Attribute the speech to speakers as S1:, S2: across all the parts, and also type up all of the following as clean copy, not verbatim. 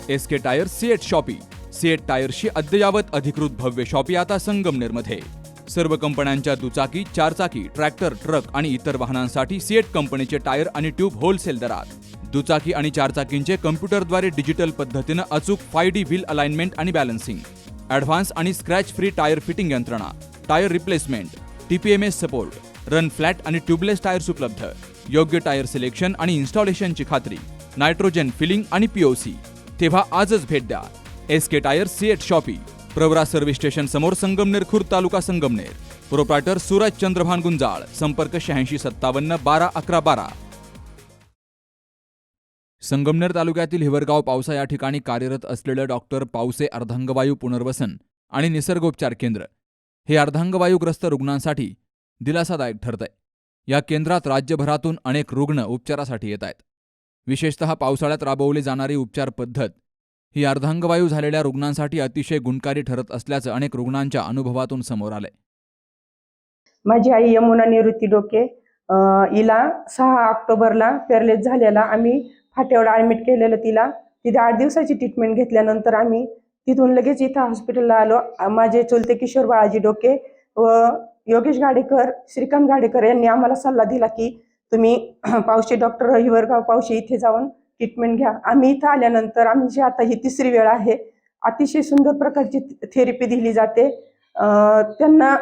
S1: SK tyre CEAT shoppe. CEAT टायर्सची अद्ययावत अधिकृत भव्य शॉपी आता संगमनेरमध्ये. सर्व कंपन्यांच्या दुचाकी, चारचाकी, ट्रॅक्टर, ट्रक आणि इतर वाहनांसाठी सिएट कंपनीचे टायर आणि ट्यूब होलसेल दरात. दुचाकी आणि चारचाकींचे कम्प्युटरद्वारे डिजिटल पद्धतीनं अचूक 5D व्हील अलाइनमेंट आणि बॅलन्सिंग, ॲडव्हान्स आणि स्क्रॅच फ्री टायर फिटिंग यंत्रणा, tyre replacement, TPMS support, run flat आणि ट्यूबलेस टायर्स उपलब्ध. योग्य टायर सिलेक्शन आणि इन्स्टॉलेशनची खात्री, नायट्रोजन फिलिंग आणि POC. तेव्हा आजच भेट द्या. SK tyre CEAT shoppe, Pravara service station समोर, संगमनेर खुर्द, तालुका संगमनेर. प्रोप्रायटर सूरज चंद्रभान गुंजाळ. संपर्क 8657 12 11 12. संगमनेर तालुक्यातील हिवरगाव पावसा या ठिकाणी कार्यरत असलेलं डॉक्टर पावसे अर्धांगवायू पुनर्वसन आणि निसर्गोपचार केंद्र हे अर्धांगवायूग्रस्त रुग्णांसाठी दिलासादायक ठरतंय. या केंद्रात राज्यभरातून अनेक रुग्ण उपचारासाठी येत आहेत. विशेषतः पावसाळ्यात राबवली जाणारी उपचार पद्धत ही अर्धांगवायू झालेल्या रुग्णांसाठी अतिशय गुणकारी ठरत असल्याचं अनेक रुग्णांच्या अनुभवातून समोर आलंय.
S2: माझी आई यमुना निवृत्ती डोके, हिला 6 ऑक्टोबरला पॅरालिस झालेला. आम्ही फाट्यावर ॲडमिट केलेलं तिला. तिथे 8 दिवसाची ट्रीटमेंट घेतल्यानंतर आम्ही तिथून लगेच इथं हॉस्पिटलला आलो. माझे चुलते किशोर बाळाजी डोके व योगेश गाडेकर, श्रीकांत गाडेकर यांनी आम्हाला सल्ला दिला की तुम्ही पावशी डॉक्टर हिवरगाव पावशी इथे जाऊन ट्रीटमेंट घ्या. आम्ही इथं आल्यानंतर आमची आता ही 3री वेळ आहे. अतिशय सुंदर प्रकारची थेरपी दिली जाते. त्यांना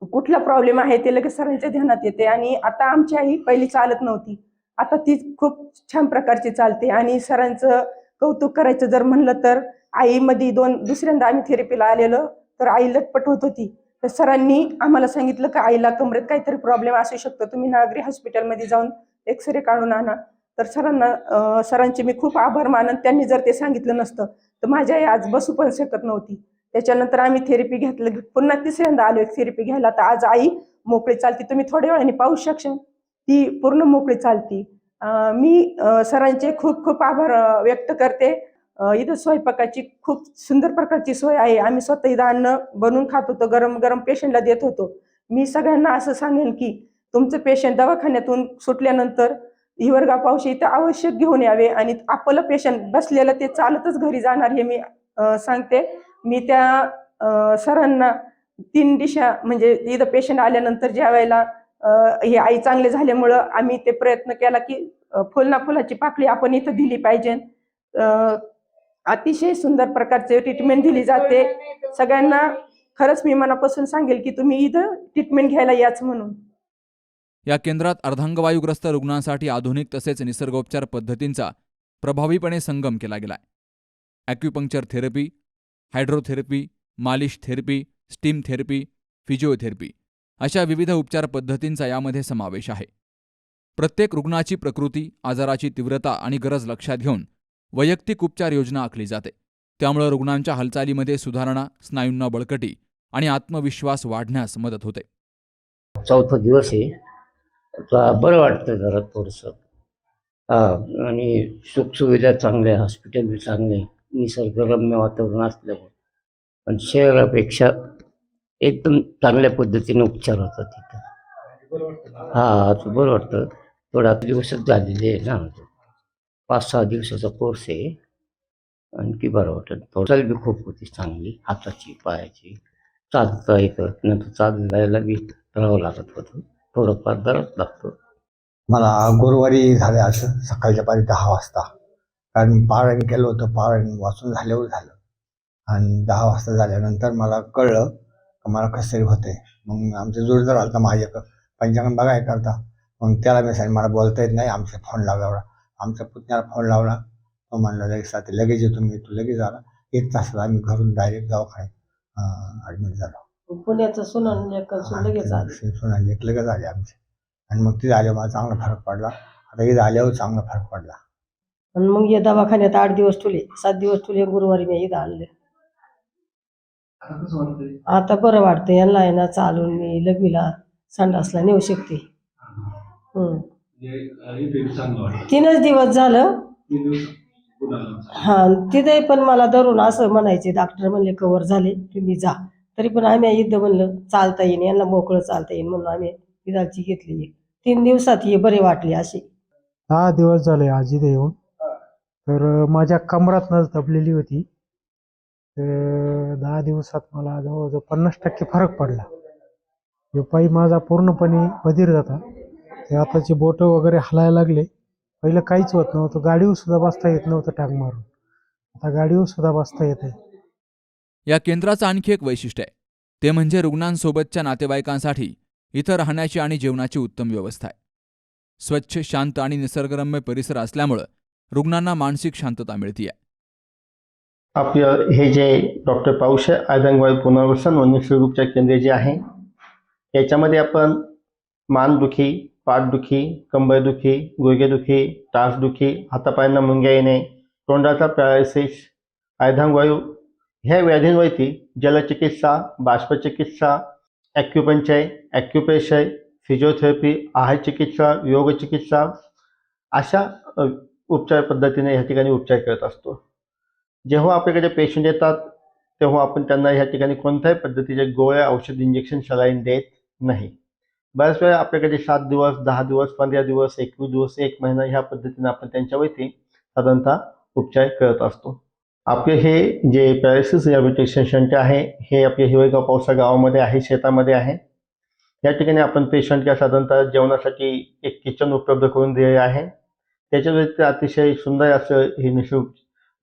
S2: कुठला प्रॉब्लेम आहे ते लगेच सरांच्या ध्यानात येते. आणि आता आमची आई पहिली चालत नव्हती, आता ती खूप छान प्रकारची चालते. आणि सरांचं कौतुक करायचं जर म्हणलं तर आईमध्ये दुसऱ्यांदा आम्ही थेरपीला आलेलो तर आई लटपट होत होती. तर सरांनी आम्हाला सांगितलं की आईला कमरेत काहीतरी प्रॉब्लेम असू शकतो, तुम्ही नागरी हॉस्पिटलमध्ये जाऊन एक्सरे काढून आणा. तर सरांचे मी खूप आभार मानन. त्यांनी जर ते सांगितलं नसतं तर माझी आई आज बसू पण शकत नव्हती. त्याच्यानंतर आम्ही थेरपी घेतलं, पुन्हा 3ऱ्यांदा आलो एक थेरपी घ्यायला. तर आज आई मोकळी चालती, तुम्ही थोड्या वेळाने पाहू शकशाल ती पूर्ण मोकळी चालती. मी सरांचे खूप खूप आभार व्यक्त करते. इथं स्वयंपाकाची खूप सुंदर प्रकारची सोय आहे. आम्ही स्वतः इथं अन्न बनवून खात होतो, गरम गरम पेशंटला देत होतो. मी सगळ्यांना असं सांगेन की तुमचं पेशंट दवाखान्यातून सुटल्यानंतर हिवरगाव पावशी इथं आवश्यक घेऊन यावे. आणि आपलं पेशंट बसलेलं ते चालतच घरी जाणार हे मी सांगते. मी त्या सरांना 3 दिशा म्हणजे इथं पेशंट आल्यानंतर ज्या वेळेला हे आई चांगले झाल्यामुळं आम्ही ते प्रयत्न केला की फुलाची पाकळी आपण इथं दिली पाहिजे. अतिशय सुंदर प्रकारचे ट्रीटमेंट दिली जाते. सगळ्यांना खरंच मी मनापासून सांगेल की तुम्ही इथं ट्रीटमेंट घ्यायला याच म्हणून.
S1: या केंद्रात अर्धांगवायूग्रस्त रुग्णांसाठी आधुनिक तसेच निसर्गोपचार पद्धतींचा प्रभावीपणे संगम केला गेलाय. ॲक्युपंक्चर थेरपी, हायड्रोथेरपी, मालिश थेरपी, स्टीम थेरपी, फिजिओथेरपी अशा विविध उपचार पद्धतींचा यामध्ये समावेश आहे. प्रत्येक रुग्णाची प्रकृती, आजाराची तीव्रता आणि गरज लक्षात घेऊन वैयक्तिक उपचार योजना आखली जाते. त्यामुळे रुग्णांच्या हालचालीमध्ये सुधारणा, स्नायूंना बळकटी आणि आत्मविश्वास वाढण्यास मदत होते.
S3: 4था दिवस आहे. आता बरं वाटतं जरा थोडंसं. आणि सुखसुविधा चांगल्या, हॉस्पिटल बी चांगले, निसर्गरम्य वातावरण असल्यामुळे पण शहरापेक्षा एकदम चांगल्या पद्धतीने उपचार होतात तिथं. आता बरं वाटतं. थोडा दिवसच झालेले आहे ना, 5-6 दिवसाचा कोर्स आहे. आणखी बरं वाटतं. थोडं बी खूप होती चांगली, हाताची पायाची. चालता येतं, नंतर चालायला बी राहावं लागत होतं, थोडंफार दरच लागतं.
S4: मला गुरुवारी झाले असं सकाळच्या पारी 10 वाजता, कारण पारायण केलं होतं. पारायण वाचून झाल्यावर झालं आणि 10 वाजता झाल्यानंतर मला कळलं की मला कसं तरी होतंय. मग आमचे जोडीदार आला माझ्या पंचांगण बघाय करता. मग त्याला मी सांगितलं मला बोलता येत नाही, आमचा फोन लावा एवढा. आमच्या पुतण्याला फोन लावला, तो म्हणला लगेच येतो मी. तो लगेच आला. 1 तासात आम्ही घरून डायरेक्ट दवाखान्यात ॲडमिट झालो.
S2: पुण्याचं सुनन लगेच
S4: आले आमचे. आणि मग तिथे आल्यावर मला चांगला फरक पडला. आता इथं आल्यावर चांगला फरक पडला.
S2: आणि मग या दवाखान्यात 8 दिवस ठेवले, 7 दिवस ठेवले. गुरुवारी मी इथं आणले. आता बरं वाटतं. यांना आहे ना चालून मी लघवीला संडासला नेऊ शकते. 3च दिवस झालं. तिथे पण मला धरून असं म्हणायचे, डॉक्टर म्हणले कव्हर झाले तुम्ही जा. तरी पण आम्ही इथं म्हणलं चालता येईन, यांना मोकळं चालता येईन म्हणून आम्ही इथालची घेतली. 3 दिवसात हे बरे वाटले. असे
S5: 10 दिवस झाले आजी येऊन. तर माझ्या कमरात नस दबलेली होती. तर 10 दिवसात मला जवळजवळ 50% फरक पडला. जो पाय माझा पूर्णपणे बधीर जाता, ते आताचे बोटं वगैरे हलायला लागले. पहिलं काहीच होत नव्हतं, गाडीवर सुद्धा बसता येत नव्हतं टांग मारून. आता गाडीवर सुद्धा बसता येते.
S1: या केंद्राचं आणखी एक वैशिष्ट्य आहे, ते म्हणजे रुग्णांसोबतच्या नातेवाईकांसाठी इथं राहण्याची आणि जेवणाची उत्तम व्यवस्था आहे. स्वच्छ, शांत आणि निसर्गरम्य परिसर असल्यामुळं रुग्णांना मानसिक शांतता मिळते.
S6: आपलं हे जे डॉक्टर पावसे अर्धांगवायू पुनर्वसन व निसर्गोपचार केंद्र जे आहे, याच्यामध्ये आपण मानदुखी, पाठदुखी, कंबरदुखी, गुडघेदुखी, टाचदुखी, हातापायांना मुंग्या येणे, तोंडाचा पॅरालिसिस, अर्धांगवायू ह्या व्याधींवरती जलचिकित्सा, बाष्पचिकित्सा, ॲक्युपंक्चर, ॲक्युप्रेशर, फिजिओथेरपी, आहार चिकित्सा, योग चिकित्सा अशा उपचार पद्धतीने ह्या ठिकाणी उपचार करत असतो. जेव्हा आपल्याकडे पेशंट येतात तेव्हा आपण त्यांना ह्या ठिकाणी कोणत्याही पद्धतीचे गोळ्या, औषध, इंजेक्शन, सलाईन देत नाही. बऱ्याच वेळा आपल्याकडे 7 दिवस, 10 दिवस, 15 दिवस, 21 दिवस, 1 महिना ह्या पद्धतीने आपण त्यांच्यावरती साधारणतः उपचार करत असतो. आपले हे जे पॅरालिसिस रिहॅबिलिटेशन सेंटर आहे हे आपले हिवरेगाव पावसा गावामध्ये आहे, शेतामध्ये आहे. या ठिकाणी आपण पेशंटला साधारणतः जेवणासाठी एक किचन उपलब्ध करून दिले आहे. त्याच्या व्यतिरिक्त अतिशय सुंदर असं हे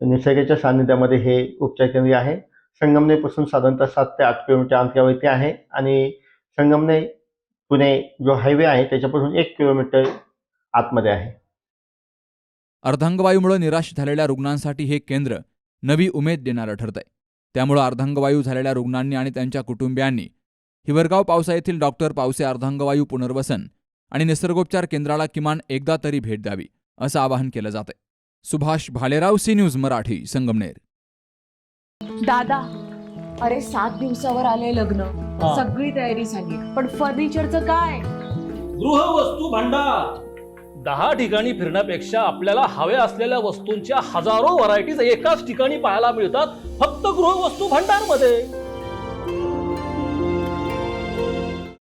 S6: निसर्गाच्या सान्निध्यामध्ये हे उपचार केंद्र आहे. संगमनेरपासून साधारणतः 7 ते 8 किलोमीटर अंतरावरती आहे आणि संगमनेर पुणे जो हायवे आहे त्याच्यापासून 1 किलोमीटर आतमध्ये आहे.
S1: अर्धांगवायूमुळे निराश झालेल्या रुग्णांसाठी हे केंद्र नवी उमेद देणारं ठरतंय. त्यामुळं अर्धांगवायू झालेल्या रुग्णांनी आणि त्यांच्या कुटुंबियांनी हिवरगाव पावसा येथील डॉक्टर पावसे अर्धांगवायू पुनर्वसन आणि निसर्गोपचार केंद्राला किमान एकदा तरी भेट द्यावी, असं आवाहन केलं जातंय. Subhash Bhalerao, C News Marathi, Sangamner.
S7: दादा, अरे 7 दिवसावर आले लग्न, सगळी तयारी झाली, पण फर्निचरचं काय?
S8: गृहवस्तू भांडार 10 ठिकाणी फिरण्यापेक्षा आपल्याला हव्या असलेल्या वस्तूंच्या हजारो व्हरायटीज एकाच ठिकाणी पाहायला मिळतात, फक्त गृहवस्तू भांडार मध्ये.